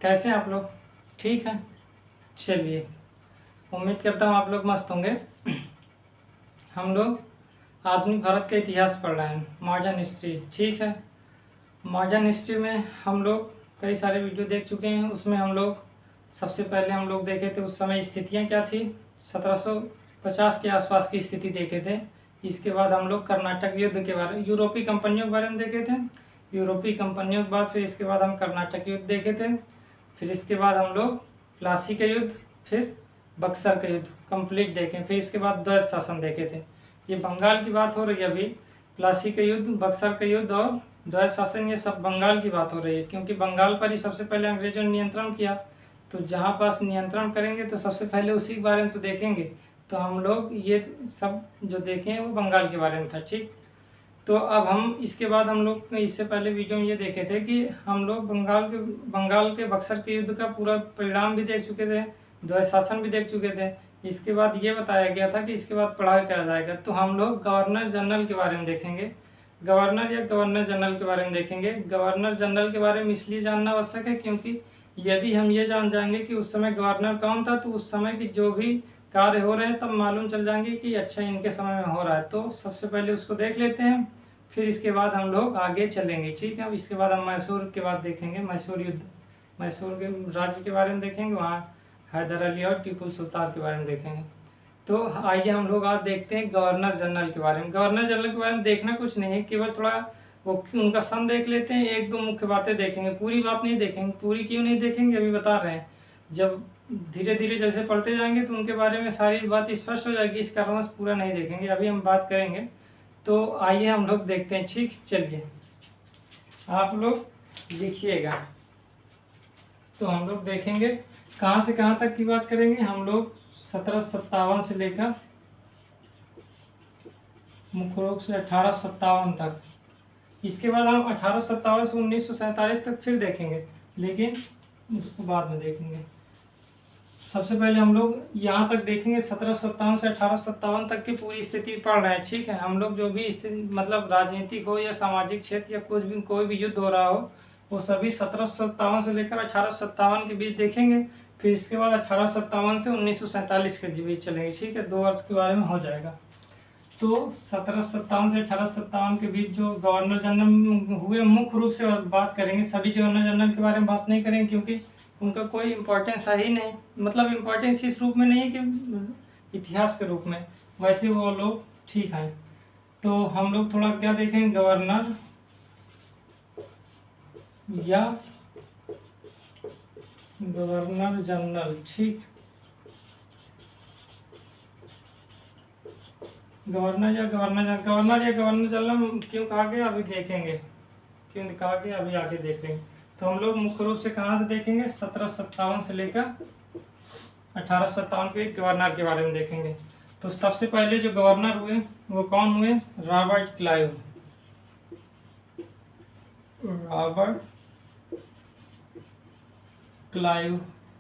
कैसे हैं आप लोग? ठीक है। चलिए, उम्मीद करता हूँ आप लोग मस्त होंगे। हम लोग आधुनिक भारत का इतिहास पढ़ रहे हैं, मॉडर्न हिस्ट्री। ठीक है, मॉडर्न हिस्ट्री में हम लोग कई सारे वीडियो देख चुके हैं। उसमें हम लोग सबसे पहले हम लोग देखे थे उस समय स्थितियाँ क्या थी। 1750 के आसपास की स्थिति देखे थे। इसके बाद हम लोग कर्नाटक युद्ध के बारे में, यूरोपीय कंपनियों के बारे में देखे थे। यूरोपीय कंपनियों के बाद फिर इसके बाद हम कर्नाटक युद्ध देखे थे। फिर इसके बाद हम लोग प्लासी का युद्ध, फिर बक्सर का युद्ध कंप्लीट देखे। फिर इसके बाद द्वैत शासन देखे थे। ये बंगाल की बात हो रही है अभी। प्लासी का युद्ध, बक्सर का युद्ध और द्वैत शासन, ये सब बंगाल की बात हो रही है, क्योंकि बंगाल पर ही सबसे पहले अंग्रेजों ने नियंत्रण किया। तो जहाँ पास नियंत्रण करेंगे तो सबसे पहले उसी के बारे में तो देखेंगे। तो हम लोग ये सब जो देखें वो बंगाल के बारे में था। ठीक, तो अब हम इसके बाद हम लोग इससे पहले वीडियो में ये देखे थे कि हम लोग बंगाल के बक्सर के युद्ध का पूरा परिणाम भी देख चुके थे, द्वैत शासन भी देख चुके थे। इसके बाद ये बताया गया था कि इसके बाद पढ़ा क्या जाएगा। तो हम लोग गवर्नर जनरल के बारे में देखेंगे। गवर्नर जनरल के बारे में देखेंगे। गवर्नर जनरल के बारे में इसलिए जानना आवश्यक है क्योंकि यदि हम ये जान जाएंगे कि उस समय गवर्नर कौन था, तो उस समय की जो भी कार्य हो रहे हैं तब मालूम चल जाएंगे कि अच्छा इनके समय में हो रहा है। तो सबसे पहले उसको देख लेते हैं, फिर इसके बाद हम लोग आगे चलेंगे। ठीक है, अब इसके बाद हम मैसूर के बाद देखेंगे। मैसूर युद्ध, मैसूर के राज्य के बारे में देखेंगे। वहाँ हैदर अली और टीपू सुल्तान के बारे में देखेंगे। तो आइए हम लोग आज देखते हैं गवर्नर जनरल के बारे में। गवर्नर जनरल के बारे में देखना कुछ नहीं है, केवल थोड़ा वो उनका सन देख लेते हैं। एक दो मुख्य बातें देखेंगे, पूरी बात नहीं देखेंगे। पूरी क्यों नहीं देखेंगे अभी बता रहे हैं। जब धीरे धीरे जैसे पढ़ते जाएंगे तो उनके बारे में सारी बात स्पष्ट हो जाएगी। इस कारणवश पूरा नहीं देखेंगे, अभी हम बात करेंगे। तो आइए हम लोग देखते हैं। ठीक, चलिए आप लोग लिखिएगा। तो हम लोग देखेंगे कहाँ से कहाँ तक की बात करेंगे। हम लोग 1757 से लेकर मुख्य रूप से 1857 तक। इसके बाद हम 1857 से 1947 तक फिर देखेंगे, लेकिन उसको बाद में देखेंगे। सबसे पहले हम लोग यहाँ तक देखेंगे। 1757 से 1857 तक की पूरी स्थिति पढ़ रहे हैं। ठीक है, हम लोग जो भी स्थिति मतलब राजनीतिक हो या सामाजिक क्षेत्र या कोई भी युद्ध हो रहा हो, वो सभी 1757 से लेकर 1857 के बीच देखेंगे। फिर इसके बाद 1857 से 1947 के बीच चलेंगे। ठीक है, 2 वर्ष के बारे में हो जाएगा। तो 1757 से 1857 के बीच जो गवर्नर जनरल हुए, मुख्य रूप से बात करेंगे। सभी गवर्नर जनरल के बारे में बात नहीं करेंगे क्योंकि उनका कोई इम्पोर्टेंस है ही नहीं। मतलब इम्पोर्टेंस इस रूप में नहीं कि इतिहास के रूप में, वैसे वो लोग ठीक हैं। तो हम लोग थोड़ा क्या देखेंगे, गवर्नर या गवर्नर जनरल। ठीक, गवर्नर या गवर्नर जनरल क्यों कहा गया अभी देखेंगे, क्यों कहा गया अभी आगे देख लेंगे। तो हम लोग मुख्य रूप से कहाँ से देखेंगे, 1757 से लेकर 1857 के गवर्नर के बारे में देखेंगे। तो सबसे पहले जो गवर्नर हुए वो कौन हुए, रॉबर्ट क्लाइव।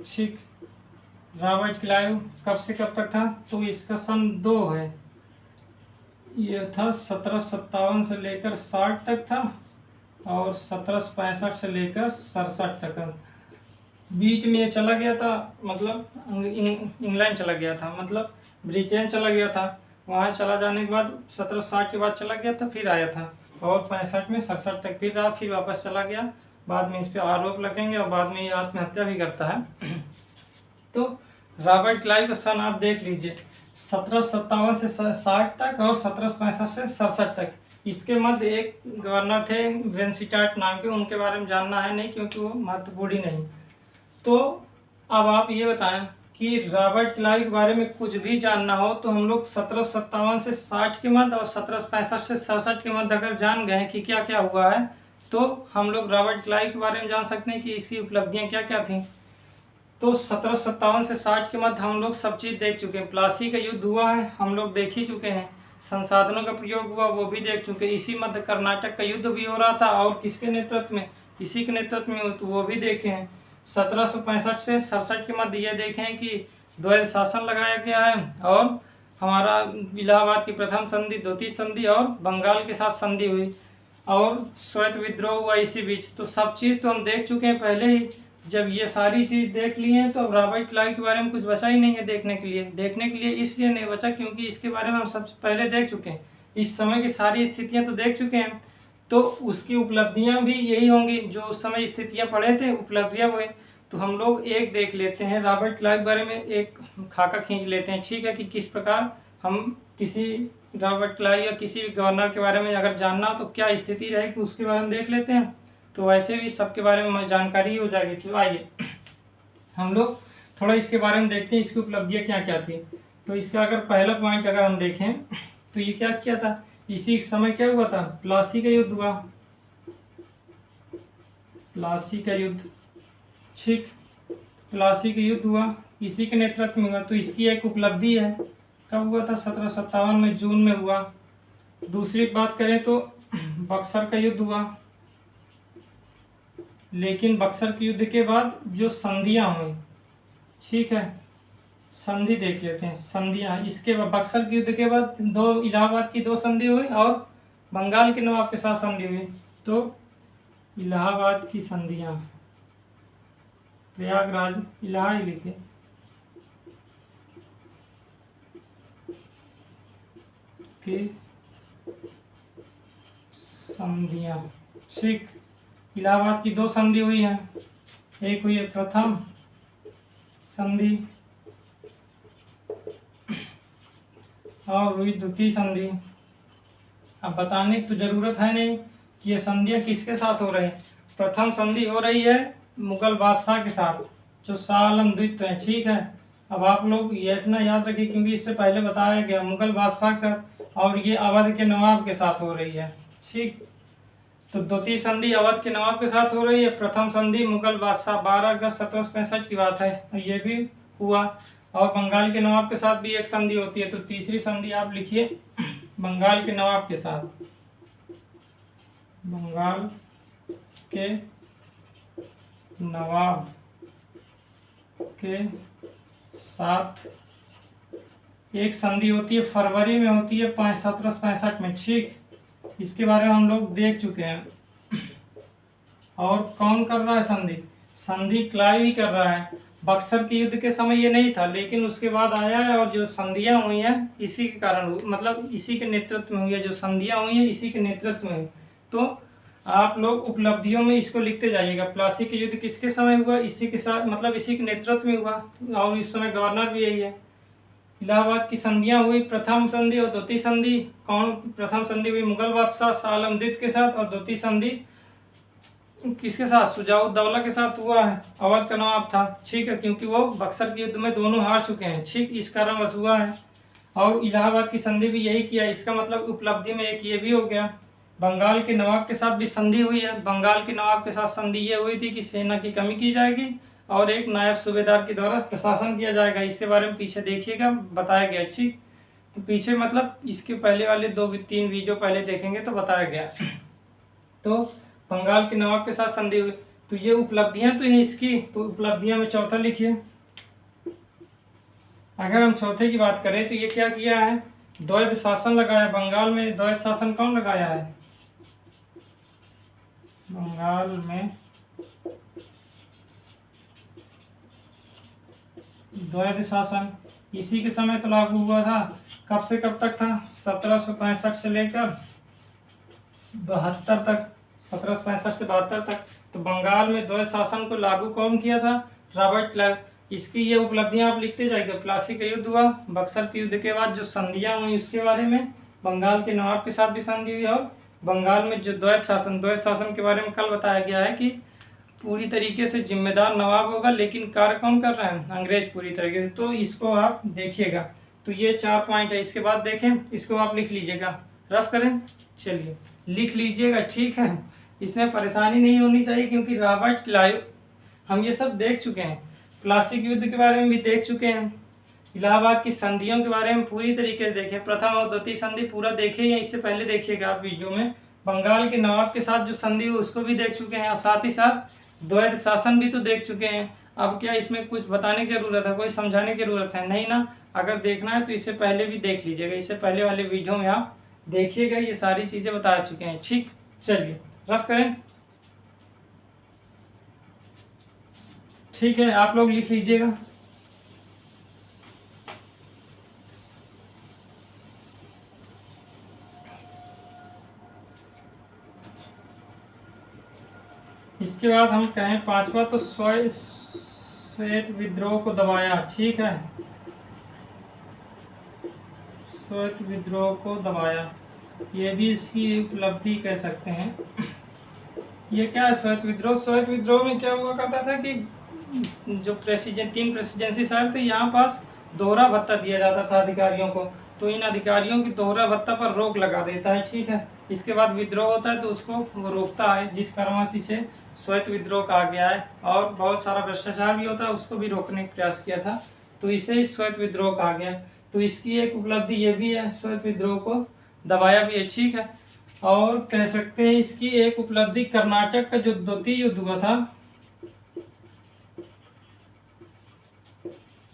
ठीक, रॉबर्ट क्लाइव कब से कब तक था, तो इसका सन 2 है। ये था 1757 से लेकर 60 तक था और 1765 से लेकर 67 तक। बीच में ये चला गया था, मतलब इंग्लैंड चला गया था, मतलब ब्रिटेन चला गया था। वहाँ चला जाने के बाद 1760 के बाद चला गया था, फिर आया था और 65 में 67 तक फिर रहा, फिर वापस चला गया। बाद में इस पर आरोप लगेंगे और बाद में ये आत्महत्या भी करता है। तो रॉबर्ट क्लाइव का सन आप देख लीजिए, 1757 से 60 तक और 1765 से 67 तक। इसके मध्य एक गवर्नर थे वेंसिटाट नाम के, उनके बारे में जानना है नहीं क्योंकि वो महत्वपूर्ण ही नहीं। तो अब आप ये बताएं कि रॉबर्ट क्लाइव के बारे में कुछ भी जानना हो तो हम लोग 1757 से 60 के मध्य और 1765 से 67 के मध्य अगर जान गए कि क्या क्या हुआ है, तो हम लोग रॉबर्ट क्लाइव के बारे में जान सकते हैं कि इसकी उपलब्धियां क्या क्या थी। तो 1757 से 60 के मध्य हम लोग सब चीज़ देख चुके हैं। प्लासी का युद्ध हुआ है, हम लोग देख ही चुके हैं। संसाधनों का प्रयोग हुआ, वो भी देख चुके हैं। इसी मध्य कर्नाटक का युद्ध भी हो रहा था, और किसके नेतृत्व में, इसी के नेतृत्व में, तो वो भी देखे हैं। 1765 से 67 के मध्य ये देखें कि द्वैत शासन लगाया गया है और हमारा इलाहाबाद की प्रथम संधि, द्वितीय संधि और बंगाल के साथ संधि हुई और श्वेत विद्रोह हुआ इसी बीच। तो सब चीज़ तो हम देख चुके हैं पहले ही। जब ये सारी चीज़ देख ली हैं तो अब रॉबर्ट क्लाइव के बारे में कुछ बचा ही नहीं है देखने के लिए। देखने के लिए इसलिए नहीं बचा क्योंकि इसके बारे में हम सबसे पहले देख चुके हैं, इस समय की सारी स्थितियां तो देख चुके हैं, तो उसकी उपलब्धियां भी यही होंगी जो उस समय स्थितियां पढ़े थे, उपलब्धियां हुए। तो हम लोग एक देख लेते हैं रॉबर्ट क्लाइव के बारे में, एक खाका खींच लेते हैं, ठीक है, कि किस प्रकार हम किसी रॉबर्ट क्लाइव या किसी भी गवर्नर के बारे में अगर जानना हो तो क्या स्थिति रहेगी उसके बारे में देख लेते हैं। तो वैसे भी सबके बारे में जानकारी हो जाएगी। तो आइए हम लोग थोड़ा इसके बारे में देखते हैं, इसकी उपलब्धियां क्या क्या थी। तो इसका अगर पहला पॉइंट अगर हम देखें तो ये क्या किया था, इसी समय क्या हुआ था, प्लासी का युद्ध हुआ, प्लासी का युद्ध, ठीक, प्लासी का युद्ध हुआ, इसी के नेतृत्व में हुआ। तो इसकी एक उपलब्धि है, कब हुआ था, 1757 में जून में हुआ। दूसरी बात करें तो बक्सर का युद्ध हुआ, लेकिन बक्सर के युद्ध के बाद जो संधियां हुई, ठीक है, संधि देख लेते हैं, संधियां, इसके बाद बक्सर के युद्ध के बाद दो इलाहाबाद की दो संधि हुई और बंगाल के नवाब के साथ संधि हुई। तो इलाहाबाद की संधियां, प्रयागराज इलाहा ही लिखे, की संधियां, ठीक, इलाहाबाद की दो संधि हुई हैं, एक हुई है प्रथम संधि और हुई द्वितीय संधि। अब बताने की तो जरूरत है नहीं कि ये संधियां किसके साथ हो रही हैं। प्रथम संधि हो रही है मुगल बादशाह के साथ जो शाह आलम द्वितीय है, ठीक है। अब आप लोग ये इतना याद रखिए क्योंकि इससे पहले बताया गया मुगल बादशाह के साथ, और ये अवध के नवाब के साथ हो रही है, ठीक। तो द्वितीय संधि अवध के नवाब के साथ हो रही है, प्रथम संधि मुगल बादशाह, 12 अगस्त 1765 की बात है, ये भी हुआ। और बंगाल के नवाब के साथ भी एक संधि होती है। तो तीसरी संधि आप लिखिए बंगाल के नवाब के साथ, बंगाल के नवाब के साथ एक संधि होती है, फरवरी में होती है 1765 में, ठीक। इसके बारे में हम लोग देख चुके हैं। और कौन कर रहा है संधि, संधि क्लाइव ही कर रहा है। बक्सर के युद्ध के समय ये नहीं था, लेकिन उसके बाद आया है, और जो संधियां हुई हैं इसी के कारण, मतलब इसी के नेतृत्व में हुई है, जो संधियां हुई हैं इसी के नेतृत्व में। तो आप लोग उपलब्धियों में इसको लिखते जाइएगा, प्लासी के युद्ध किसके समय हुआ, इसी के साथ, मतलब इसी के नेतृत्व में हुआ, और इस समय गवर्नर भी यही है। इलाहाबाद की संधियां हुई, प्रथम संधि और द्वितीय संधि, कौन, प्रथम संधि हुई मुगल बादशाह शाह आलम द्वितीय के साथ, और द्वितीय संधि किसके साथ, शुजाउद्दौला के साथ हुआ है, अवध का नवाब था, ठीक है, क्योंकि वो बक्सर के युद्ध में दोनों हार चुके हैं, ठीक, इस कारणवश हुआ है। और इलाहाबाद की संधि भी यही किया, इसका मतलब उपलब्धि में एक ये भी हो गया। बंगाल के नवाब के साथ भी संधि हुई है, बंगाल के नवाब के साथ संधि ये हुई थी कि सेना की कमी की जाएगी और एक नायब सूबेदार के द्वारा प्रशासन किया जाएगा। इसके बारे में पीछे देखिएगा, बताया गया, ठीक। तो पीछे मतलब इसके पहले वाले 2-3 वीडियो पहले देखेंगे तो बताया गया। तो बंगाल के नवाब के साथ संधि हुई। तो ये उपलब्धियां तो हैं इसकी, तो उपलब्धियां में चौथा लिखिए। अगर हम चौथे की बात करें तो ये क्या किया है, द्वैध शासन लगाया बंगाल में। द्वैध शासन कौन लगाया है, बंगाल में द्वैध शासन इसी के समय तो लागू हुआ था। कब से कब तक था, 1765 से लेकर 72 तक, 1765 से 72 तक। तो बंगाल में द्वैध शासन को लागू कौन किया था, रॉबर्ट क्लाइव। इसकी ये उपलब्धियां आप लिखते जाएंगे। प्लासी का युद्ध हुआ, बक्सर के युद्ध के बाद जो संधियां हुई उसके बारे में, बंगाल के नवाब के साथ भी संधि हुई, और बंगाल में जो द्वैध शासन के बारे में कल बताया गया है कि पूरी तरीके से जिम्मेदार नवाब होगा, लेकिन कार्य कौन कर रहा है, अंग्रेज पूरी तरीके से। तो इसको आप देखिएगा। तो ये 4 पॉइंट है। इसके बाद देखें, इसको आप लिख लीजिएगा, रफ करें, चलिए लिख लीजिएगा, ठीक है। इसमें परेशानी नहीं होनी चाहिए क्योंकि रॉबर्ट क्लाइव हम ये सब देख चुके हैं, प्लासी के युद्ध के बारे में भी देख चुके हैं, इलाहाबाद की संधियों के बारे में पूरी तरीके से देखें, प्रथम और द्वितीय संधि पूरा देखे या इससे पहले देखिएगा आप वीडियो में। बंगाल के नवाब के साथ जो संधि हुई उसको भी देख चुके हैं, और साथ ही साथ द्वैध शासन भी तो देख चुके हैं। अब क्या इसमें कुछ बताने की जरूरत है, कोई समझाने की जरूरत है नहीं ना। अगर देखना है तो इससे पहले भी देख लीजिएगा, इससे पहले वाले वीडियो में आप देखिएगा, ये सारी चीजें बता चुके हैं, ठीक। चलिए रफ करें। ठीक है, आप लोग लिख लीजिएगा। इसके बाद हम कहें पांचवा, तो श्वेत विद्रोह को दबाया। ठीक है, श्वेत विद्रोह को दबाया, ये भी इसकी उपलब्धि कह सकते हैं। ये क्या है श्वेत विद्रोह? श्वेत विद्रोह में क्या हुआ करता था कि जो तीन प्रेसिडेंसी शहर थे, यहाँ पास दोहरा भत्ता दिया जाता था अधिकारियों को, तो इन अधिकारियों की दोहरा भत्ता पर रोक लगा देता है। ठीक है, इसके बाद विद्रोह होता है तो उसको वो रोकता है, जिस कारणवश इसे श्वेत विद्रोह कहा गया है। और बहुत सारा भ्रष्टाचार भी होता है, उसको भी रोकने का प्रयास किया था, तो इसे श्वेत विद्रोह कहा गया। तो इसकी एक उपलब्धि ये भी है, श्वेत विद्रोह को दबाया भी है। ठीक है, और कह सकते हैं इसकी एक उपलब्धि कर्नाटक का जो द्वितीय युद्ध हुआ था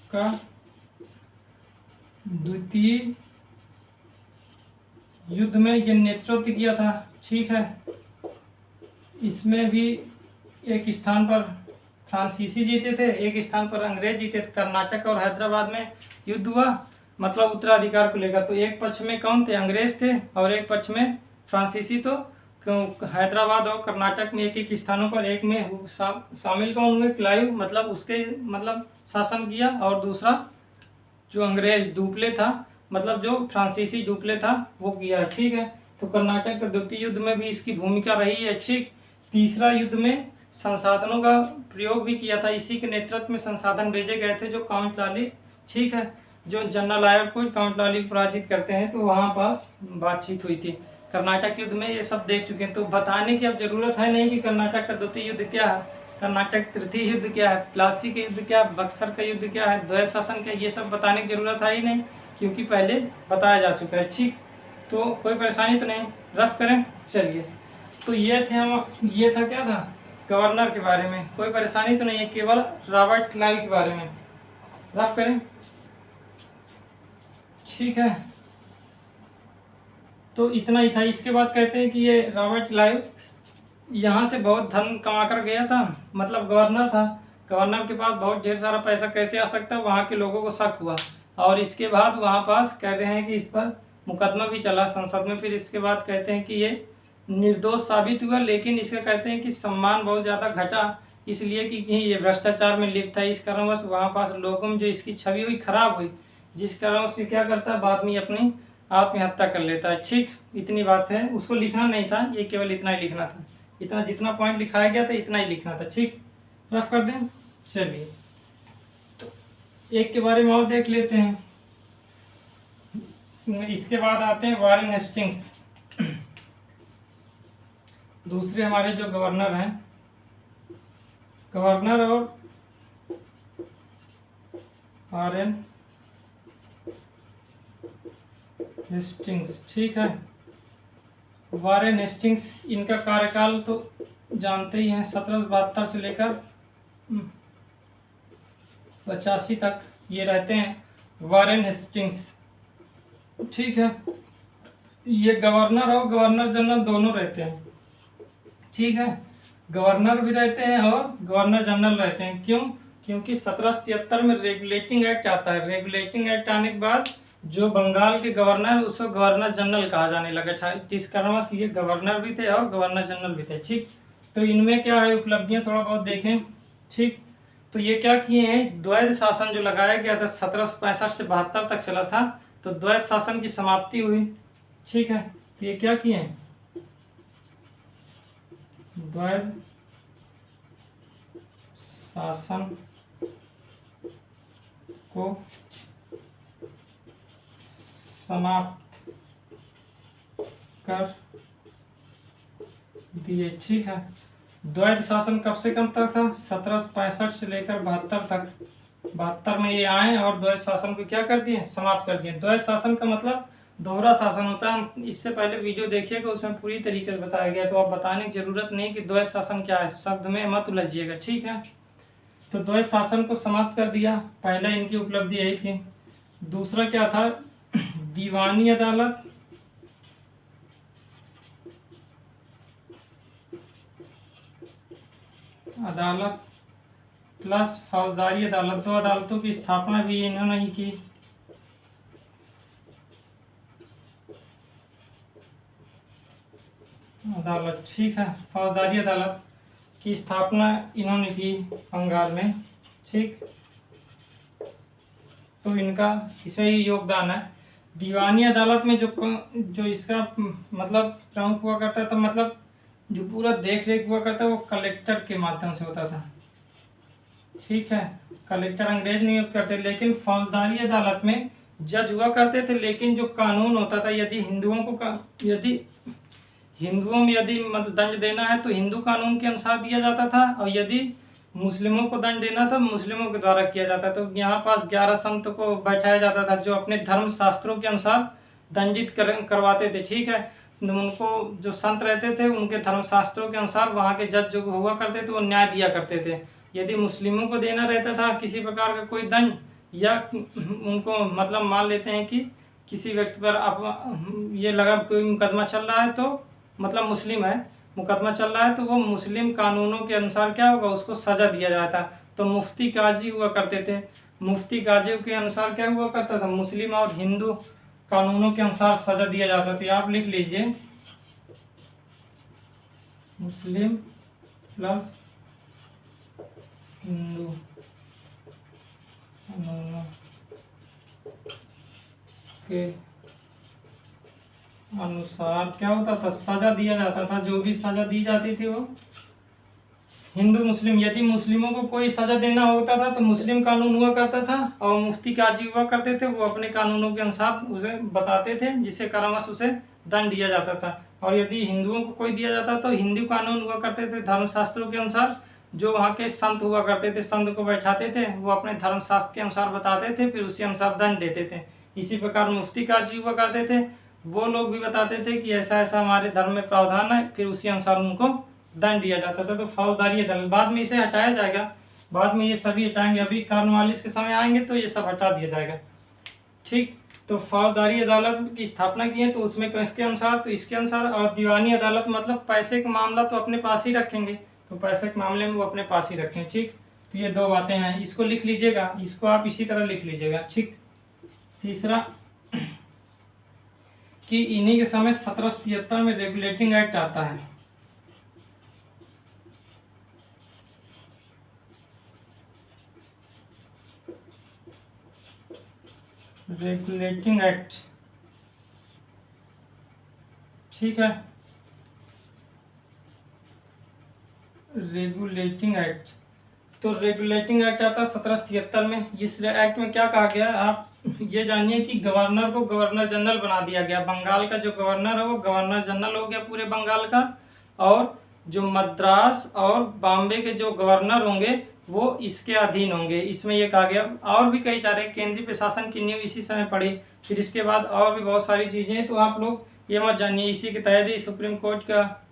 का द्वितीय युद्ध में ये नेतृत्व किया था। ठीक है, इसमें भी एक स्थान पर फ्रांसीसी जीते थे, एक स्थान पर अंग्रेज जीते थे। कर्नाटक और हैदराबाद में युद्ध हुआ, मतलब उत्तराधिकार को लेकर। तो एक पक्ष में कौन थे? अंग्रेज थे, और एक पक्ष में फ्रांसीसी। तो हैदराबाद और कर्नाटक में एक एक स्थानों पर, एक में शामिल कौन हुए? क्लाइव, मतलब उसके शासन किया, और दूसरा जो अंग्रेज डुप्ले था, मतलब जो फ्रांसीसी डुप्ले था, वो किया। ठीक है, तो कर्नाटक के द्वितीय युद्ध में भी इसकी भूमिका रही है। ठीक, तीसरा युद्ध में संसाधनों का प्रयोग भी किया था, इसी के नेतृत्व में संसाधन भेजे गए थे, जो काउंट लाली। ठीक है, जो जनरल आयर को काउंट लाली पराजित करते हैं, तो वहाँ पास बातचीत हुई थी। कर्नाटक युद्ध में ये सब देख चुके हैं, तो बताने की अब जरूरत है नहीं कि कर्नाटक का द्वितीय युद्ध क्या है, कर्नाटक तृतीय युद्ध क्या है, प्लासी का युद्ध क्या है, बक्सर का युद्ध क्या है, द्वैत शासन क्या है, ये सब बताने की जरूरत है ही नहीं, क्योंकि पहले बताया जा चुका है। ठीक, तो कोई परेशानी तो नहीं, रफ करें। चलिए, तो ये था क्या था? गवर्नर के बारे में। कोई परेशानी तो नहीं है, केवल रॉबर्ट क्लाइव के बारे में रफ करें। ठीक है, तो इतना ही था। इसके बाद कहते हैं कि ये रॉबर्ट क्लाइव यहाँ से बहुत धन कमा कर गया था, मतलब गवर्नर था। गवर्नर के पास बहुत ढेर सारा पैसा कैसे आ सकता है, वहाँ के लोगों को शक हुआ, और इसके बाद वहाँ पास कहते हैं कि इस पर मुकदमा भी चला संसद में। फिर इसके बाद कहते हैं कि ये निर्दोष साबित हुआ, लेकिन इसका कहते हैं कि सम्मान बहुत ज़्यादा घटा, इसलिए कि ये भ्रष्टाचार में लिप्त था। इस कारणवश वहाँ पास लोगों में जो इसकी छवि हुई खराब हुई, जिस कारण से क्या करता है, बाद में अपनी आत्महत्या कर लेता है। ठीक, इतनी बात है, उसको लिखना नहीं था, ये केवल इतना ही लिखना था, इतना जितना पॉइंट लिखाया गया था इतना ही लिखना था। ठीक, रफ कर दें। चलिए, तो एक के बारे में और देख लेते हैं। इसके बाद आते हैं वारेन हेस्टिंग्स, दूसरे हमारे जो गवर्नर हैं, गवर्नर और वारेन हेस्टिंग्स। ठीक है, वारेन हेस्टिंग्स, इनका कार्यकाल तो जानते ही हैं, 1772 से लेकर 85 तक ये रहते हैं, वारेन हेस्टिंग्स। ठीक है, ये गवर्नर और गवर्नर जनरल दोनों रहते हैं। ठीक है, गवर्नर भी रहते हैं और गवर्नर जनरल रहते हैं। क्यों? क्योंकि 1773 में रेगुलेटिंग एक्ट आता है। रेगुलेटिंग एक्ट आने के बाद जो बंगाल के गवर्नर, उसको गवर्नर जनरल कहा जाने लगा था। इस कारणवश ये गवर्नर भी थे और गवर्नर जनरल भी थे। ठीक, तो इनमें क्या है उपलब्धियां, थोड़ा बहुत देखें। ठीक, तो ये क्या किए हैं, द्वैध शासन जो लगाया गया था 1765 से 72 तक चला था, तो द्वैध शासन की समाप्ति हुई। ठीक है, तो ये क्या किए हैं, द्वैध शासन को समाप्त कर दिए। ठीक है, द्वैध शासन कब से कब तक था, 1765 से लेकर 72 तक। 72 में ये आए और द्वैध शासन को क्या कर दिए, समाप्त कर दिए। द्वैध शासन का मतलब दोहरा शासन होता है। इससे पहले वीडियो देखिएगा, उसमें पूरी तरीके से बताया गया, तो आप बताने की जरूरत नहीं कि द्वैध शासन क्या है, शब्द में मत उलझिएगा। ठीक है, तो द्वैध शासन को समाप्त कर दिया, पहले इनकी उपलब्धि यही थी। दूसरा क्या था, दीवानी अदालत, प्लस फौजदारी अदालत, दो अदालतों की स्थापना भी इन्होंने ही की। अदालत, ठीक है, फौजदारी अदालत की स्थापना इन्होंने की बंगाल में, ठीक। तो इनका इसमें ही योगदान है। दीवानी अदालत में जो इसका मतलब प्रमुख हुआ करता था, मतलब जो पूरा देख रेख हुआ करता वो कलेक्टर के माध्यम से होता था, ठीक है। कलेक्टर अंग्रेज नियुक्त करते, लेकिन फौजदारी अदालत में जज हुआ करते थे, लेकिन जो कानून होता था, यदि हिंदुओं में यदि मतलब दंड देना है तो हिंदू कानून के अनुसार दिया जाता था, और यदि मुस्लिमों को दंड देना तो मुस्लिमों के द्वारा किया जाता। तो यहाँ पास 11 संत को बैठाया जाता था, जो अपने धर्म शास्त्रों के अनुसार दंडित करवाते थे, ठीक है। उनको जो संत रहते थे उनके धर्म शास्त्रों के अनुसार वहाँ के जज जो हुआ करते थे वो न्याय दिया करते थे। यदि मुस्लिमों को देना रहता था किसी प्रकार का कोई दंड, या उनको मतलब मान लेते हैं कि किसी व्यक्ति पर आप ये लगा कोई मुकदमा चल रहा है, तो मतलब मुस्लिम है, मुकदमा चल रहा है, तो वो मुस्लिम कानूनों के अनुसार क्या होगा, उसको सजा दिया जाता। तो मुफ्ती काजी हुआ करते थे, मुफ्ती काजी के अनुसार क्या हुआ करता था, मुस्लिम और हिंदू कानूनों के अनुसार सजा दिया जाता था। आप लिख लीजिए मुस्लिम प्लस हिंदू कानूनों के अनुसार क्या होता था, सजा दिया जाता था। जो भी सजा दी जाती थी वो हिंदू मुस्लिम, यदि मुस्लिमों को कोई सजा देना होता था तो मुस्लिम कानून हुआ करता था, और मुफ्ती काजी हुआ करते थे, वो अपने कानूनों के अनुसार उसे बताते थे, जिससे कारणवश उसे दंड दिया जाता था। और यदि हिंदुओं को कोई दिया जाता तो हिंदू कानून हुआ करते थे धर्मशास्त्रों के अनुसार, जो वहाँ के संत हुआ करते थे, संत को बैठाते थे, वो अपने धर्मशास्त्र के अनुसार बताते थे, फिर उसी अनुसार दंड देते थे। इसी प्रकार मुफ्ती काजी हुआ करते थे, वो लोग भी बताते थे कि ऐसा ऐसा हमारे धर्म में प्रावधान है, फिर उसी अनुसार उनको दंड दिया जाता था। तो फौजदारी अदालत, बाद में इसे हटाया जाएगा, बाद में ये सभी हटाएंगे, अभी कॉर्नवालिस के समय आएंगे तो ये सब हटा दिया जाएगा, ठीक। तो फौजदारी अदालत की स्थापना की है, तो उसमें किसके अनुसार, तो इसके अनुसार। और दीवानी अदालत मतलब पैसे का मामला तो अपने पास ही रखेंगे, तो पैसे के मामले में वो अपने पास ही रखें, ठीक। तो ये दो बातें हैं, इसको लिख लीजिएगा, इसको आप इसी तरह लिख लीजिएगा, ठीक। तीसरा कि इन्हीं के समय 1773 में रेगुलेटिंग एक्ट आता है। रेगुलेटिंग एक्ट, ठीक है, रेगुलेटिंग एक्ट। तो रेगुलेटिंग एक्ट आता है 1773 में। इस एक्ट में क्या कहा गया, आप ये जानिए कि गवर्नर को गवर्नर जनरल बना दिया गया। बंगाल का जो गवर्नर है वो गवर्नर जनरल हो गया पूरे बंगाल का, और जो मद्रास और बॉम्बे के जो गवर्नर होंगे वो इसके अधीन होंगे। इसमें ये कहा गया, और भी कई सारे केंद्रीय प्रशासन की नींव इसी समय पड़ी। फिर इसके बाद और भी बहुत सारी चीज़ें, तो आप लोग ये मत जानिए, इसी के तहत ही सुप्रीम कोर्ट का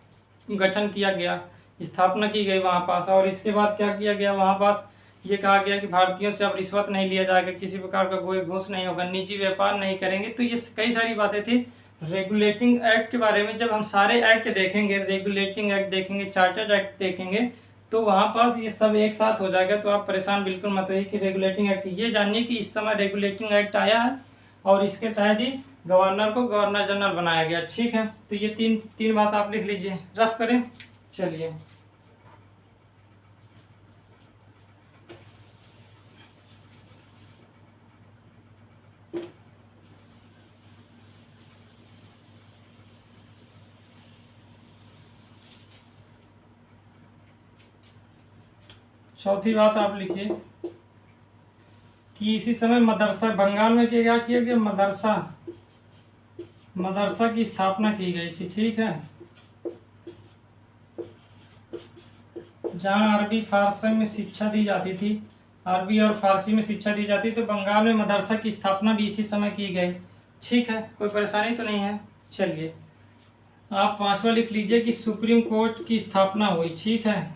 गठन किया गया, स्थापना की गई वहाँ पास। और इसके बाद क्या किया गया, वहाँ पास ये कहा गया कि भारतीयों से अब रिश्वत नहीं लिया जाएगा, किसी प्रकार का कोई घूस नहीं होगा, निजी व्यापार नहीं करेंगे। तो ये कई सारी बातें थी रेगुलेटिंग एक्ट के बारे में। जब हम सारे एक्ट देखेंगे, रेगुलेटिंग एक्ट देखेंगे, चार्टर्ड एक्ट देखेंगे, तो वहाँ पास ये सब एक साथ हो जाएगा। तो आप परेशान बिल्कुल मत रहिए कि रेगुलेटिंग एक्ट, ये जानिए कि इस समय रेगुलेटिंग एक्ट आया है और इसके तहत ही गवर्नर को गवर्नर जनरल बनाया गया, ठीक है। तो ये तीन बात आप लिख लीजिए, रफ करें। चलिए चौथी बात आप लिखिए कि इसी समय मदरसा, बंगाल में क्या किया गया, मदरसा की स्थापना की गई थी, ठीक है। जहाँ अरबी फारसी में शिक्षा दी जाती थी, अरबी और फारसी में शिक्षा दी जाती, तो बंगाल में मदरसा की स्थापना भी इसी समय की गई, ठीक है। कोई परेशानी तो नहीं है। चलिए आप पांचवा लिख लीजिए कि सुप्रीम कोर्ट की स्थापना हुई, ठीक है।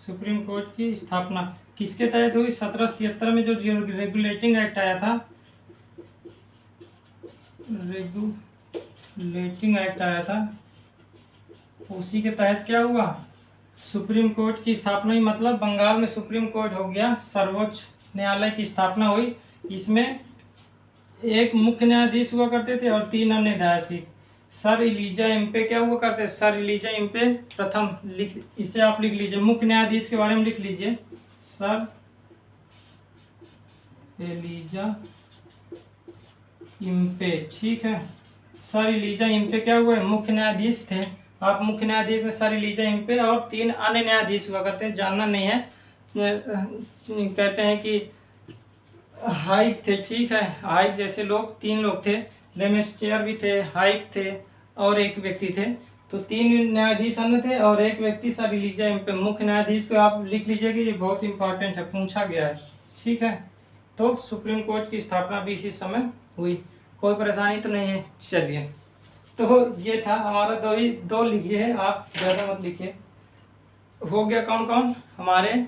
सुप्रीम कोर्ट की स्थापना किसके तहत हुई, 1773 में जो रेगुलेटिंग एक्ट आया था, रेगुलेटिंग एक्ट आया था, उसी के तहत क्या हुआ, सुप्रीम कोर्ट की स्थापना हुई, मतलब बंगाल में सुप्रीम कोर्ट हो गया, सर्वोच्च न्यायालय की स्थापना हुई। इसमें एक मुख्य न्यायाधीश हुआ करते थे और 3 अन्य न्यायाधीश। सर इलीजा इम्पे क्या हुआ करते हैं? सर इलीजा इम्पे प्रथम, इसे आप लिख लीजिए, मुख्य न्यायाधीश के बारे में लिख लीजिए, सर एलिजा इम्पे। ठीक है, सर इलीजा इम्पे क्या हुए? मुख्य न्यायाधीश थे। आप मुख्य न्यायाधीश में सर इलीजा इम्पे और 3 अन्य न्यायाधीश हुआ करते हैं, जानना नहीं है। कहते हैं कि हाइक थे। ठीक है, हाइक जैसे लोग 3 लोग थे, लेमेस्टेयर भी थे, हाइक थे और एक व्यक्ति थे। तो 3 न्यायाधीश अन्य थे और एक व्यक्ति सर इलीजा इम्पे। मुख्य न्यायाधीश को आप लिख लीजिए कि ये बहुत इंपॉर्टेंट है, पूछा गया है। ठीक है, तो सुप्रीम कोर्ट की स्थापना भी इसी समय हुई। कोई परेशानी तो नहीं है? चलिए, तो ये था हमारा दो लिखिए है, आप ज़्यादा मत लिखिए। हो गया कौन कौन हमारे?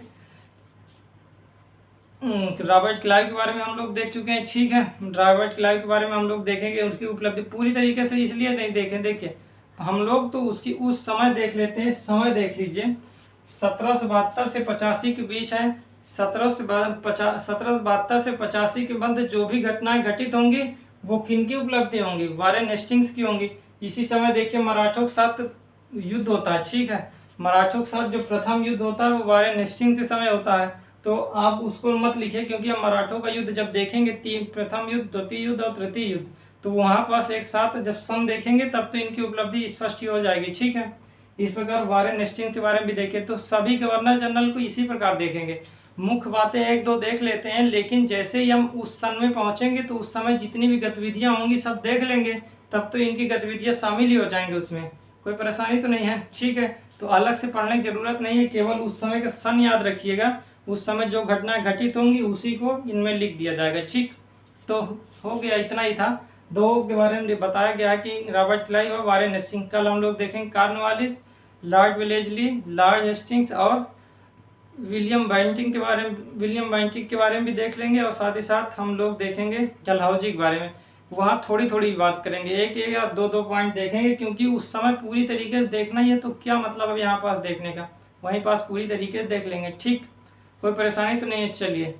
रॉबर्ट क्लाइव के बारे में हम लोग देख चुके हैं। ठीक है, रॉबर्ट क्लाइव के बारे में हम लोग देखेंगे, उसकी उपलब्धि पूरी तरीके से इसलिए नहीं देखें, देखिए हम लोग तो उसकी उस समय देख लेते हैं। समय देख लीजिए, 1772 से 85 के बीच है। 1772 से 85 के मध्य जो भी घटनाएं घटित होंगी वो किनकी उपलब्धि होंगी? वारेन हेस्टिंग्स की होंगी। इसी समय देखिए मराठों के साथ युद्ध होता है। ठीक है, मराठों के साथ जो प्रथम युद्ध होता है वो वारेन हेस्टिंग्स के समय होता है। तो आप उसको मत लिखिए, क्योंकि हम मराठों का युद्ध जब देखेंगे, प्रथम युद्ध, द्वितीय युद्ध और तृतीय युद्ध, तो वहाँ पास एक साथ जब सन देखेंगे तब तो इनकी उपलब्धि स्पष्ट ही हो जाएगी। ठीक है, इस प्रकार वारेन हेस्टिंग्स के बारे में भी देखें तो सभी गवर्नर जनरल को इसी प्रकार देखेंगे। मुख्य बातें 1-2 देख लेते हैं, लेकिन जैसे ही हम उस सन में पहुंचेंगे तो उस समय जितनी भी गतिविधियां होंगी सब देख लेंगे, तब तो इनकी गतिविधियां शामिल ही हो जाएंगे उसमें। कोई परेशानी तो नहीं है? ठीक है, तो अलग से पढ़ने की जरूरत नहीं है, केवल उस समय का सन याद रखिएगा। उस समय जो घटनाएं घटित होंगी उसी को इनमें लिख दिया जाएगा। ठीक, तो हो गया, इतना ही था। 2 के बारे में बताया गया कि रॉबर्ट क्लाइव और वारेन हेस्टिंग्स। कल हम लोग देखेंगे Cornwallis, Lord Wellesley, Lord Hastings और विलियम बेंटिंक के बारे में भी देख लेंगे, और साथ ही साथ हम लोग देखेंगे डलहौजी के बारे में। वहाँ थोड़ी थोड़ी बात करेंगे, एक या 2-2 पॉइंट देखेंगे, क्योंकि उस समय पूरी तरीके से देखना ही है, तो क्या मतलब अब यहाँ पास देखने का, वहीं पास पूरी तरीके से देख लेंगे। ठीक, कोई परेशानी तो नहीं है? चलिए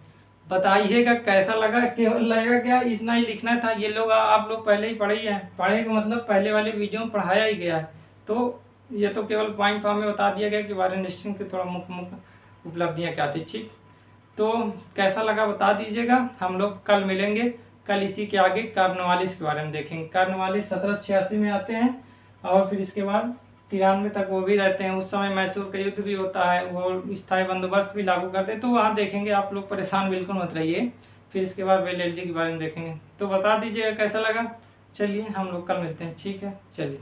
बताइएगा कैसा लगा, केवल लगेगा क्या इतना ही लिखना था? ये लोग आप लोग पहले ही पढ़े ही हैं, पढ़े का मतलब पहले वाले वीडियो में पढ़ाया ही गया है, तो ये तो केवल पॉइंट फॉर्म में बता दिया गया कि वारेन हेस्टिंग्स की थोड़ा मुख्य उपलब्धियां क्या थी। ठीक, तो कैसा लगा बता दीजिएगा। हम लोग कल मिलेंगे, कल इसी के आगे कॉर्नवालिस के बारे में देखेंगे। कॉर्नवालिस 1786 में आते हैं और फिर इसके बाद 93 तक वो भी रहते हैं। उस समय मैसूर का युद्ध भी होता है, वो स्थायी बंदोबस्त भी लागू करते हैं, तो वहाँ देखेंगे। आप लोग परेशान बिल्कुल मत रहिए। फिर इसके बाद वेलेल्जी के बारे में देखेंगे, तो बता दीजिएगा कैसा लगा। चलिए हम लोग कल मिलते हैं। ठीक है, चलिए।